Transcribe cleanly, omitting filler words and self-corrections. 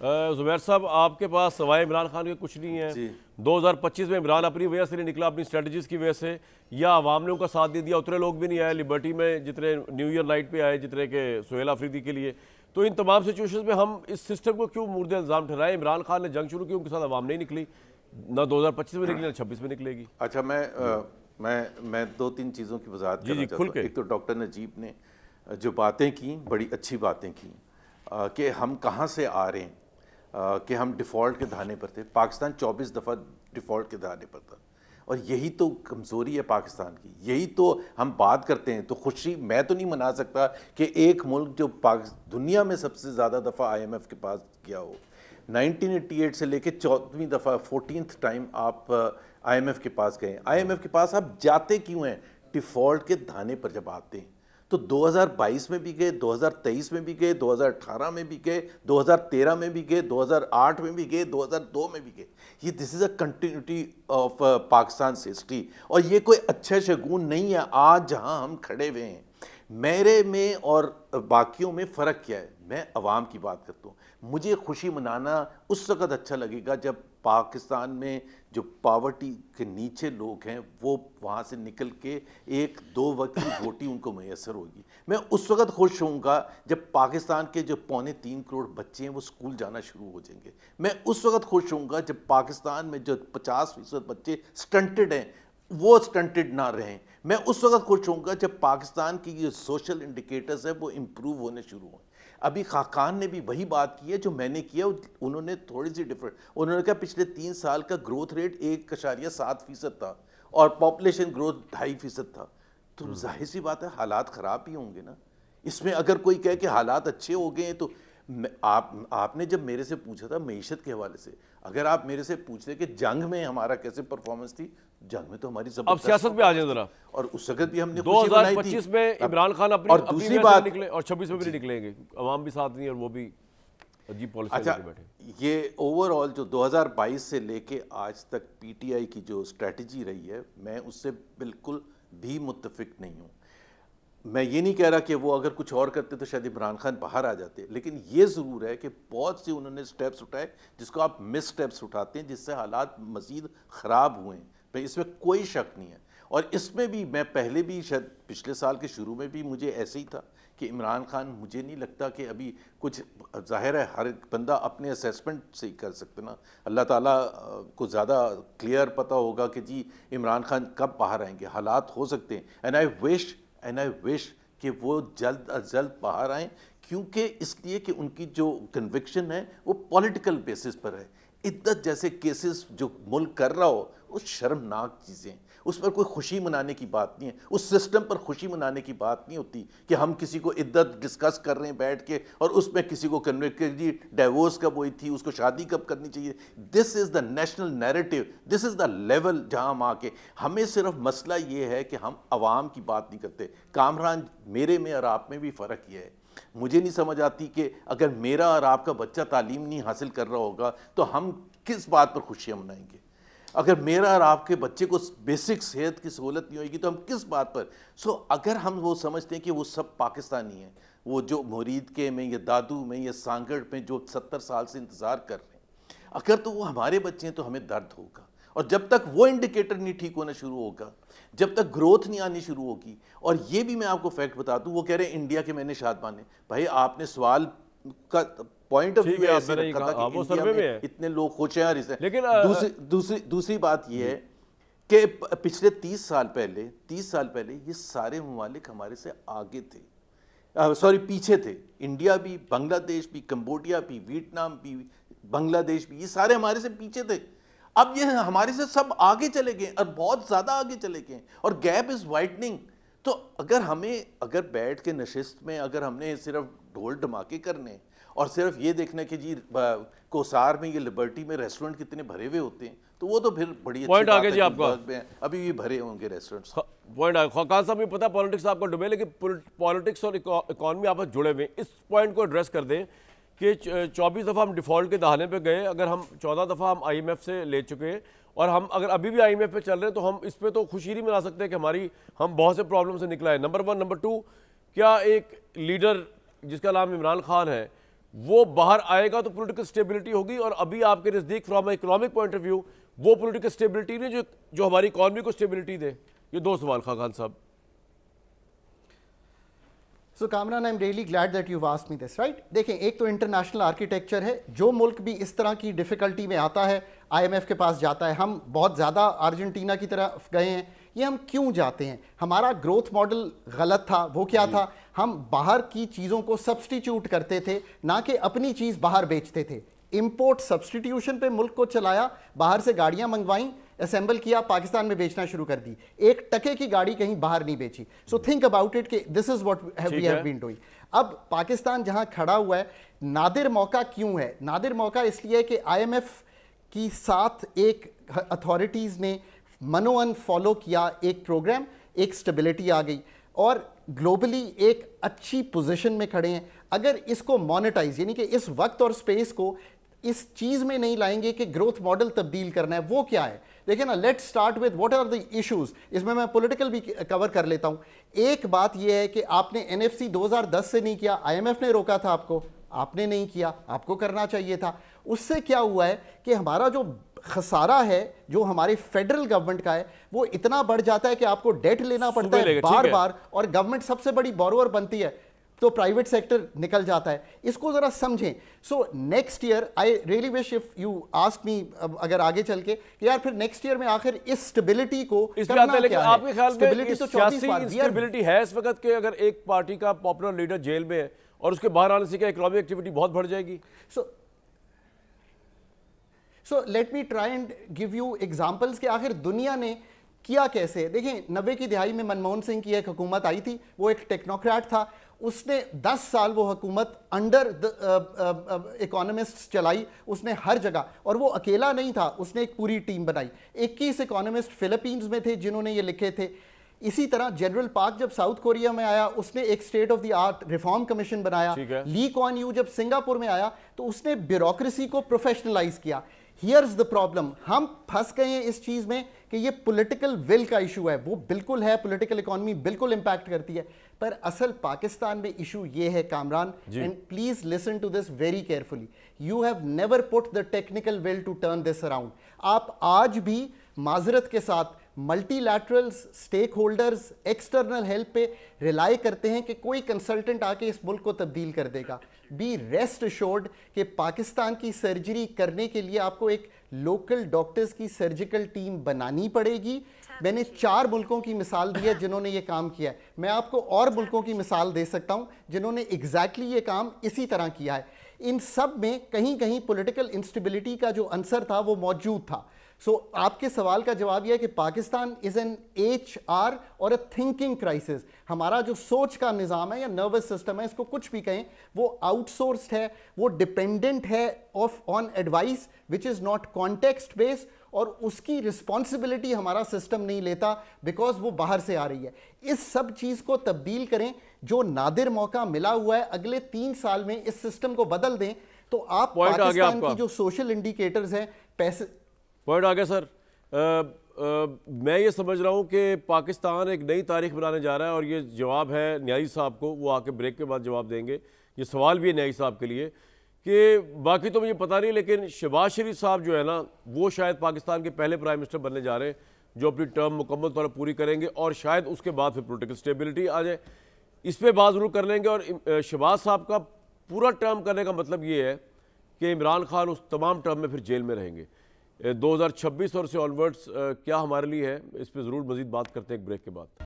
जुबैर साहब, आपके पास सवाए इमरान खान के कुछ नहीं है। 2025 में इमरान अपनी वजह से नहीं निकला, अपनी स्ट्रेटजीज की वजह से, या अवाम ने उनका साथ दे दिया। उतने लोग भी नहीं आए लिबर्टी में जितने न्यू ईयर नाइट पे आए, जितने के सुहेल अफरीदी के लिए। तो इन तमाम सिचुएशन में हम इस सिस्टम को क्यों मुर्दे इल्ज़ाम ठहराएं? इमरान खान ने जंग शुरू की, उनके साथ अवाम नहीं निकली, ना 2025 में निकली ना 26 में निकलेगी। अच्छा, मैं दो तीन चीज़ों की वजाहत करना चाहता हूँ। एक तो डॉक्टर नजीब ने जो बातें की, बड़ी अच्छी बातें की कि हम कहाँ से आ रहे हैं, कि हम डिफ़ॉल्ट के धाने पर थे। पाकिस्तान 24 दफ़ा डिफ़ॉल्ट के धाने पर था, और यही तो कमज़ोरी है पाकिस्तान की। यही तो हम बात करते हैं तो खुशी मैं तो नहीं मना सकता कि एक मुल्क जो दुनिया में सबसे ज़्यादा दफ़ा IMF के पास गया हो, 1988 से लेके 14वीं दफ़ा 14th टाइम आप IMF के पास गए। IMF के पास आप जाते क्यों हैं? डिफ़ॉल्ट के धाने पर जब आते हैं तो 2022 में भी गए, 2023 में भी गए, 2018 में भी गए, 2013 में भी गए, 2008 में भी गए, 2002 में भी गए। ये this is a continuity of Pakistan history, और ये कोई अच्छा शगुन नहीं है। आज जहां हम खड़े हुए हैं, मेरे में और बाकियों में फ़र्क क्या है? मैं अवाम की बात करता हूँ। मुझे खुशी मनाना उस वक़्त अच्छा लगेगा जब पाकिस्तान में जो पॉवर्टी के नीचे लोग हैं वो वहाँ से निकल के एक दो वक्त की रोटी उनको मैसर होगी। मैं उस वक़्त खुश होऊंगा जब पाकिस्तान के जो 3.25 करोड़ बच्चे हैं वो स्कूल जाना शुरू हो जाएंगे। मैं उस वक़्त खुश होऊंगा जब पाकिस्तान में जो 50% बच्चे स्टंटेड हैं वो स्टंटेड ना रहें। मैं उस वक़्त खुश होऊंगा जब पाकिस्तान की जो सोशल इंडिकेटर्स है वो इम्प्रूव होने शुरू हों। अभी खाकान ने भी वही बात की है जो मैंने किया, उन्होंने थोड़ी सी डिफरेंट। उन्होंने कहा पिछले 3 साल का ग्रोथ रेट 1.7% था और पॉपुलेशन ग्रोथ 2.5% था। तो जाहिर सी बात है हालात ख़राब ही होंगे ना। इसमें अगर कोई कहे कि हालात अच्छे हो गए हैं तो आपने जब मेरे से पूछा था मईशत के हवाले से, अगर आप मेरे से पूछते कि जंग में हमारा कैसे परफॉर्मेंस थी, जंग में तो हमारी अब सियासत पे आ जाए जरा। और उस वक्त भी हमने 2025 में इमरान खान अपनी और दूसरी बात निकले और 26 में भी निकलेंगे, अवाम भी साथ नहीं और वो भी अजीब पॉलिसी लेके बैठे। ये ओवरऑल जो 2022 से लेके आज तक PTI की जो स्ट्रेटजी रही है, मैं उससे बिल्कुल भी मुत्तफिक नहीं हूँ। मैं ये नहीं कह रहा कि वो अगर कुछ और करते तो शायद इमरान खान बाहर आ जाते, लेकिन ये ज़रूर है कि बहुत से उन्होंने स्टेप्स उठाए जिसको आप मिस स्टेप्स उठाते हैं, जिससे हालात मज़ीद ख़राब हुए हैं। भाई इसमें कोई शक नहीं है। और इसमें भी मैं पहले भी शायद पिछले साल के शुरू में भी मुझे ऐसे ही था कि इमरान खान, मुझे नहीं लगता कि अभी कुछ, ज़ाहिर है हर बंदा अपने असेसमेंट से ही कर सकते ना। अल्लाह ताला को ज़्यादा क्लियर पता होगा कि जी इमरान खान कब बाहर आएंगे। हालात हो सकते हैं एंड आई विश कि वो जल्द अज जल्द बाहर आएँ, क्योंकि इसलिए कि उनकी जो कन्विक्शन है वो पॉलिटिकल बेसिस पर है। इद्दत जैसे केसेस जो मुल्क कर रहा हो वो शर्मनाक चीज़ें, उस पर कोई खुशी मनाने की बात नहीं है। उस सिस्टम पर खुशी मनाने की बात नहीं होती कि हम किसी को इद्दत डिस्कस कर रहे हैं बैठ के और उसमें किसी को कन्विक्ट जी डाइवोर्स कब हुई थी, उसको शादी कब करनी चाहिए। This is the national narrative, this is the level जहाँ हम आके, हमें सिर्फ मसला ये है कि हम आवाम की बात नहीं करते। कामरान, मेरे में और आप में भी फ़र्क ये है। मुझे नहीं समझ आती कि अगर मेरा और आपका बच्चा तालीम नहीं हासिल कर रहा होगा तो हम किस बात पर खुशियाँ मनाएंगे। अगर मेरा और आपके बच्चे को बेसिक सेहत की सहूलत नहीं होगी तो हम किस बात पर। अगर हम वो समझते हैं कि वो सब पाकिस्तानी हैं, वो जो मुरीद के में या दादू में या सांगड़ में जो 70 साल से इंतज़ार कर रहे हैं, अगर तो वो हमारे बच्चे हैं तो हमें दर्द होगा। और जब तक वो इंडिकेटर नहीं ठीक होना शुरू होगा, जब तक ग्रोथ नहीं आनी शुरू होगी। और ये भी मैं आपको फैक्ट बता दूं, वो कह रहे हैं इंडिया के मैंने शाद माने। भाई आपने सवाल का पॉइंट ऑफ व्यू ऐसे रखा था कि इंडिया में इतने लोग खुश हैं। लेकिन दूसरी बात ये है कि पिछले 30 साल पहले ये सारे ममालिक हमारे से आगे थे, पीछे थे। इंडिया भी, बांग्लादेश भी, कंबोडिया भी, वियतनाम भी, बांग्लादेश भी, ये सारे हमारे से पीछे थे। अब ये हमारे से सब आगे चले गए और बहुत ज़्यादा आगे चले गए और गैप इज़ वाइडनिंग। तो अगर बैठ के नशिस्त में अगर हमने सिर्फ ढोल धमाके करने और सिर्फ ये देखना कि जी कोसार में ये लिबर्टी में रेस्टोरेंट कितने भरे हुए होते हैं, तो वो तो फिर बड़ी पॉइंट आगे जी आपका, अभी भी भरे होंगे रेस्टोरेंट्स। पॉइंट आगे खान साहब, पता पॉलिटिक्स आपको डूबे, लेकिन पॉलिटिक्स और इकॉनमी आपस जुड़े हुए। इस पॉइंट को एड्रेस कर दें कि 24 दफ़ा हम डिफ़ॉल्ट के दहाने पे गए, अगर हम 14 दफ़ा हम IMF से ले चुके हैं और हम अगर अभी भी IMF पे चल रहे हैं तो हम इस पे तो खुशी नहीं मना सकते कि हम बहुत से प्रॉब्लम से निकला है। नंबर 1। नंबर 2, क्या एक लीडर जिसका नाम इमरान खान है वो बाहर आएगा तो पॉलिटिकल स्टेबिलिटी होगी। और अभी आपके नज़दीक from economic point of view वो पॉलिटिकल स्टेबिलिटी नहीं जो हमारी इकॉनमी को स्टेबिलिटी दे। ये दो सवाल खान साहब। So Kamran, I am really glad that you asked me this, right. देखें, एक तो इंटरनेशनल आर्किटेक्चर है, जो मुल्क भी इस तरह की डिफिकल्टी में आता है IMF के पास जाता है। हम बहुत ज़्यादा अर्जेंटीना की तरफ गए हैं, ये हम क्यों जाते हैं? हमारा ग्रोथ मॉडल गलत था। वो क्या था? हम बाहर की चीज़ों को सब्सटीट्यूट करते थे, ना कि अपनी चीज़ बाहर बेचते थे। इंपोर्ट सब्सटीट्यूशन पे मुल्क को चलाया, बाहर से गाड़ियां मंगवाई, असेंबल किया, पाकिस्तान में बेचना शुरू कर दी। एक टके की गाड़ी कहीं बाहर नहीं बेची। सो थिंक अबाउट इट कि this is what we have been doing. अब पाकिस्तान जहां खड़ा हुआ है, नादिर मौका क्यों है? नादिर मौका इसलिए है कि IMF की साथ एक अथॉरिटीज़ ने मनोअन फॉलो किया एक प्रोग्राम, एक स्टेबिलिटी आ गई और ग्लोबली एक अच्छी पोजीशन में खड़े हैं। अगर इसको मोनेटाइज, यानी कि इस वक्त और स्पेस को इस चीज में नहीं लाएंगे कि ग्रोथ मॉडल तब्दील करना है, वो क्या है? देखिए ना, let's start with what are the issues. इसमें मैं पॉलिटिकल भी कवर कर लेता हूं। एक बात यह है कि आपने NFC 2010 से नहीं किया, IMF ने रोका था आपको, आपने नहीं किया, आपको करना चाहिए था। उससे क्या हुआ है कि हमारा जो खसारा है, जो हमारे फेडरल गवर्नमेंट का है, वो इतना बढ़ जाता है कि आपको डेट लेना पड़ता है बार बार, और गवर्नमेंट सबसे बड़ी बोरोअर बनती है तो प्राइवेट सेक्टर निकल जाता है। इसको जरा समझें। So next year I really wish if you ask me, अगर आगे चल के यार फिर नेक्स्ट ईयर में आखिर इस स्टेबिलिटी को करना क्या है? आपके ख्याल में सियासी इंस्टेबिलिटी है इस वक्त के? अगर एक पार्टी का पॉपुलर लीडर जेल में है और उसके बाहर आने से क्या इकोनॉमिक एक्टिविटी बहुत बढ़ जाएगी? So let me try and give you examples कि आखिर दुनिया ने किया कैसे। देखें, 90 की दिहाई में मनमोहन सिंह की एक हुकूमत आई थी, वो एक टेक्नोक्रेट था। उसने 10 साल वो हुकूमत अंडर द इकोनॉमिस्ट चलाई, उसने हर जगह, और वो अकेला नहीं था, उसने एक पूरी टीम बनाई। 21 इकोनॉमिस्ट फिलीपींस में थे जिन्होंने ये लिखे थे। इसी तरह जनरल पार्क जब साउथ कोरिया में आया, उसने एक state of the art reform commission बनाया। ली कुआन यू जब सिंगापुर में आया तो उसने ब्यूरोक्रेसी को प्रोफेशनलाइज किया। हियर्स द प्रॉब्लम, हम फंस गए हैं इस चीज में कि ये पॉलिटिकल विल का इशू है। वो बिल्कुल है, पॉलिटिकल इकोनॉमी बिल्कुल इंपैक्ट करती है, पर असल पाकिस्तान में इशू ये है Kamran, and please listen to this very carefully. You have never put the technical will to turn this around. आप आज भी माजरत के साथ multilaterals, stakeholders, external help पे रिलाई करते हैं कि कोई कंसल्टेंट आके इस मुल्क को तब्दील कर देगा। बी रेस्ट अश्योर्ड कि पाकिस्तान की सर्जरी करने के लिए आपको एक लोकल डॉक्टर्स की सर्जिकल टीम बनानी पड़ेगी। मैंने 4 मुल्कों की मिसाल दी है जिन्होंने ये काम किया है। मैं आपको और मुल्कों की मिसाल दे सकता हूं जिन्होंने एग्जैक्टली ये काम इसी तरह किया है। इन सब में कहीं कहीं पॉलिटिकल इंस्टेबिलिटी का जो आंसर था वो मौजूद था। सो आपके सवाल का जवाब यह है कि पाकिस्तान इज एन HR और अ थिंकिंग क्राइसिस। हमारा जो सोच का निज़ाम है या नर्वस सिस्टम है, इसको कुछ भी कहें, वो आउटसोर्स्ड है, वो डिपेंडेंट है on advice which is not context based, और उसकी रिस्पॉन्सिबिलिटी हमारा सिस्टम नहीं लेता बिकॉज वो बाहर से आ रही है। इस सब चीज़ को तब्दील करें। जो नादिर मौका मिला हुआ है, अगले 3 साल में इस सिस्टम को बदल दें तो आप पाकिस्तान की जो सोशल इंडिकेटर्स हैं, पैसे पॉइंट आ गया सर। मैं ये समझ रहा हूँ कि पाकिस्तान एक नई तारीख बनाने जा रहा है, और ये जवाब है न्यायी साहब को, वो आके ब्रेक के बाद जवाब देंगे। ये सवाल भी है न्यायी साहब के लिए कि बाकी तो मुझे पता नहीं, लेकिन शहबाज शरीफ साहब जो है ना, वो शायद पाकिस्तान के पहले प्राइम मिनिस्टर बनने जा रहे हैं जो अपनी टर्म मुकम्मल तौर पर पूरी करेंगे, और शायद उसके बाद फिर पॉलिटिकल स्टेबिलिटी आ जाए। इस पर बात जरूर कर लेंगे। और शहबाज साहब का पूरा टर्म करने का मतलब ये है कि इमरान खान उस तमाम टर्म में फिर जेल में रहेंगे। 2026 और से ऑनवर्ड्स क्या हमारे लिए है, इस पर ज़रूर मज़ीद बात करते हैं एक ब्रेक के बाद।